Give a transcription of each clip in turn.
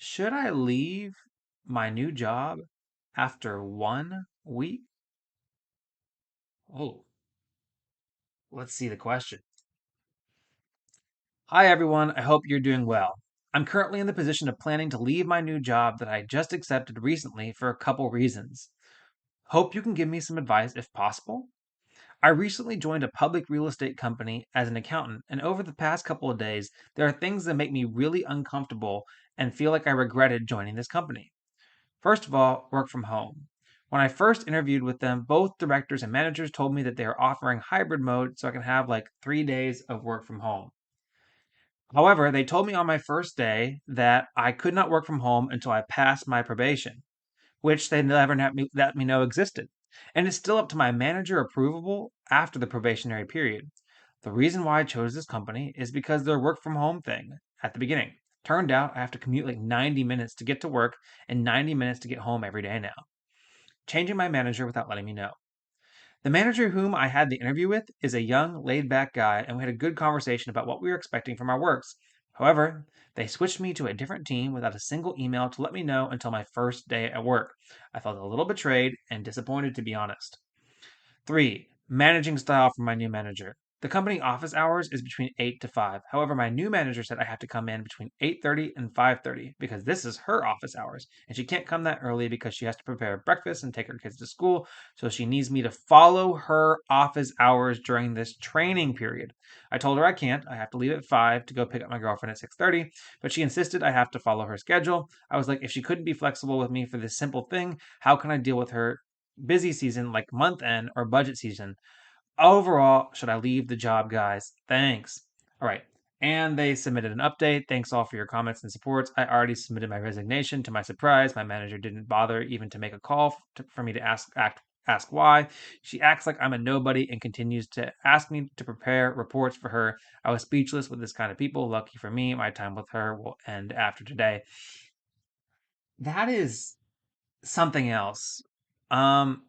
Should I leave my new job after 1 week? Oh, let's see the question. Hi, everyone. I hope you're doing well. I'm currently in the position of planning to leave my new job that I just accepted recently for a couple reasons. Hope you can give me some advice if possible. I recently joined a public real estate company as an accountant, and over the past couple of days, there are things that make me really uncomfortable and feel like I regretted joining this company. First of all, work from home. When I first interviewed with them, both directors and managers told me that they are offering hybrid mode so I can have like 3 days of work from home. However, they told me on my first day that I could not work from home until I passed my probation, which they never let me know existed. And it's still up to my manager approval after the probationary period. The reason why I chose this company is because their work from home thing at the beginning. Turned out I have to commute like 90 minutes to get to work and 90 minutes to get home every day now, changing my manager without letting me know. The manager whom I had the interview with is a young, laid back guy, and we had a good conversation about what we were expecting from our works. However, they switched me to a different team without a single email to let me know until my first day at work. I felt a little betrayed and disappointed, to be honest. 3. Managing style for my new manager. The company office hours is between 8 to 5. However, my new manager said I have to come in between 8:30 and 5:30 because this is her office hours and she can't come that early because she has to prepare breakfast and take her kids to school, so she needs me to follow her office hours during this training period. I told her I can't. I have to leave at 5 to go pick up my girlfriend at 6:30, but she insisted I have to follow her schedule. I was like, if she couldn't be flexible with me for this simple thing, how can I deal with her busy season like month end or budget season? Overall, should I leave the job, guys? Thanks. All right. And they submitted an update. Thanks all for your comments and supports. I already submitted my resignation. To my surprise, my manager didn't bother even to make a call for me to ask why. She acts like I'm a nobody and continues to ask me to prepare reports for her. I was speechless with this kind of people. Lucky for me, my time with her will end after today. That is something else. Um,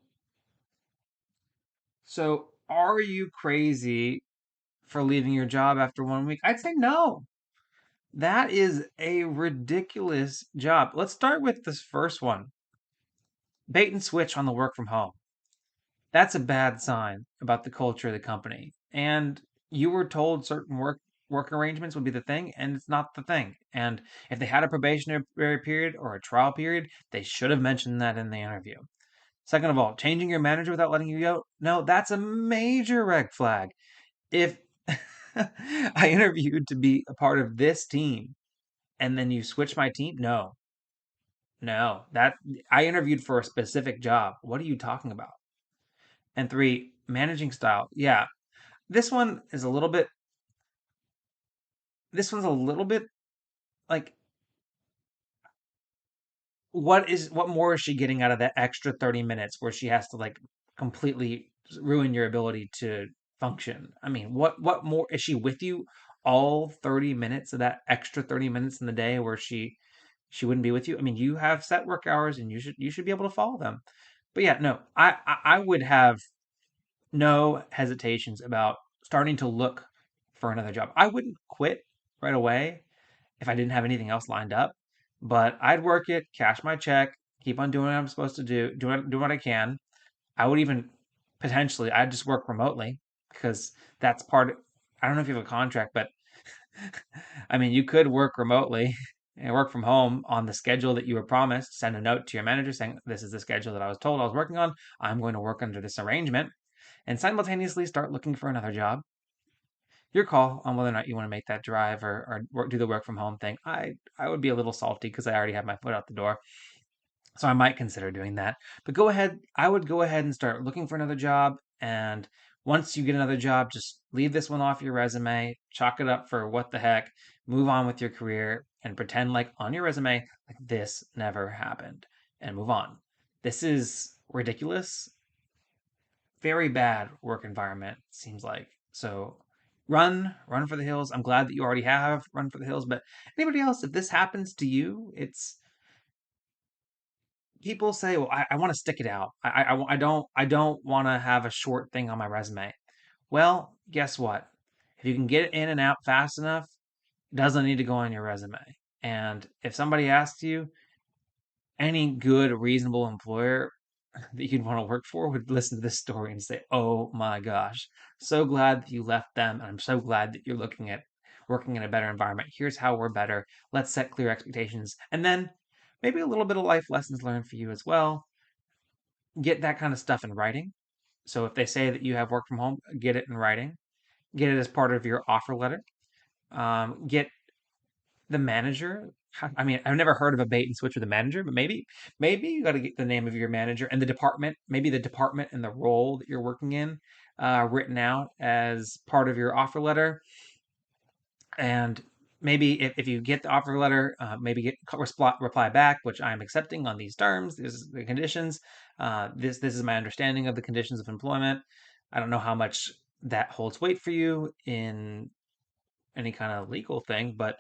so are you crazy for leaving your job after 1 week? I'd say no. That is a ridiculous job. Let's start with this first one. Bait and switch on the work from home. That's a bad sign about the culture of the company. And you were told certain work arrangements would be the thing, and it's not the thing. And if they had a probationary period or a trial period, they should have mentioned that in the interview. Second of all, changing your manager without letting you go, no, that's a major red flag. If I interviewed to be a part of this team and then you switch my team, no, no, that I interviewed for a specific job. What are you talking about? And 3, managing style. Yeah, this one is a little bit. This one's a little bit like, what more is she getting out of that extra 30 minutes where she has to like completely ruin your ability to function? I mean, what more is she with you all 30 minutes of that extra 30 minutes in the day where she wouldn't be with you? I mean, you have set work hours and you should be able to follow them. But yeah, no, I would have no hesitations about starting to look for another job. I wouldn't quit right away if I didn't have anything else lined up, but I'd work it, cash my check, keep on doing what I'm supposed to do what I can. I would even potentially I'd just work remotely because that's part of, I don't know if you have a contract, but I mean, you could work remotely and work from home on the schedule that you were promised. Send a note to your manager saying, this is the schedule that I was told I was working on. I'm going to work under this arrangement and simultaneously start looking for another job. Your call on whether or not you want to make that drive or do the work from home thing. I would be a little salty because I already have my foot out the door. So I might consider doing that. But go ahead. I would go ahead and start looking for another job. And once you get another job, just leave this one off your resume, chalk it up for what the heck, move on with your career, and pretend like on your resume, like this never happened, and move on. This is ridiculous. Very bad work environment, seems like. So run for the hills. I'm glad that you already have run for the hills, but anybody else, if this happens to you, it's people say, "Well, I want to stick it out. I don't want to have a short thing on my resume." Well, guess what? If you can get it in and out fast enough, it doesn't need to go on your resume. And if somebody asks you, any good, reasonable employer that you'd want to work for would listen to this story and say, "Oh my gosh, so glad that you left them, and I'm so glad that you're looking at working in a better environment. Here's how we're better. Let's set clear expectations." And then maybe a little bit of life lessons learned for you as well. Get that kind of stuff in writing. So if they say that you have work from home, get it in writing. Get it as part of your offer letter. Get the manager. I mean, I've never heard of a bait and switch with a manager, but maybe you got to get the name of your manager and the department, maybe the department and the role that you're working in, written out as part of your offer letter. And maybe if you get the offer letter, maybe reply back, which I'm accepting on these terms. This is the conditions. This is my understanding of the conditions of employment. I don't know how much that holds weight for you in any kind of legal thing, but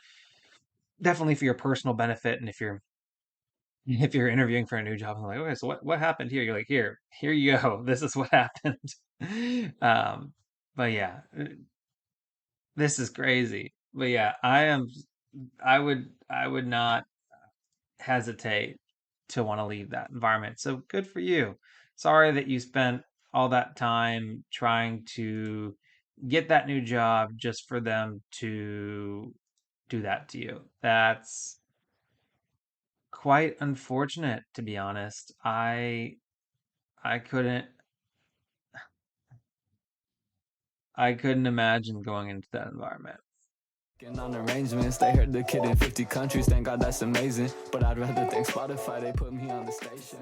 definitely for your personal benefit. And if you're interviewing for a new job, I'm like, okay, so what happened here? You're like, here you go. This is what happened. um, but yeah, this is crazy. But yeah, I would not hesitate to want to leave that environment. So good for you. Sorry that you spent all that time trying to get that new job just for them to do that to you. That's quite unfortunate, to be honest. I couldn't I couldn't imagine going into that environment. On arrangements, they heard the kid in 50 countries. Thank God that's amazing. But I'd rather thank Spotify, they put me on the station.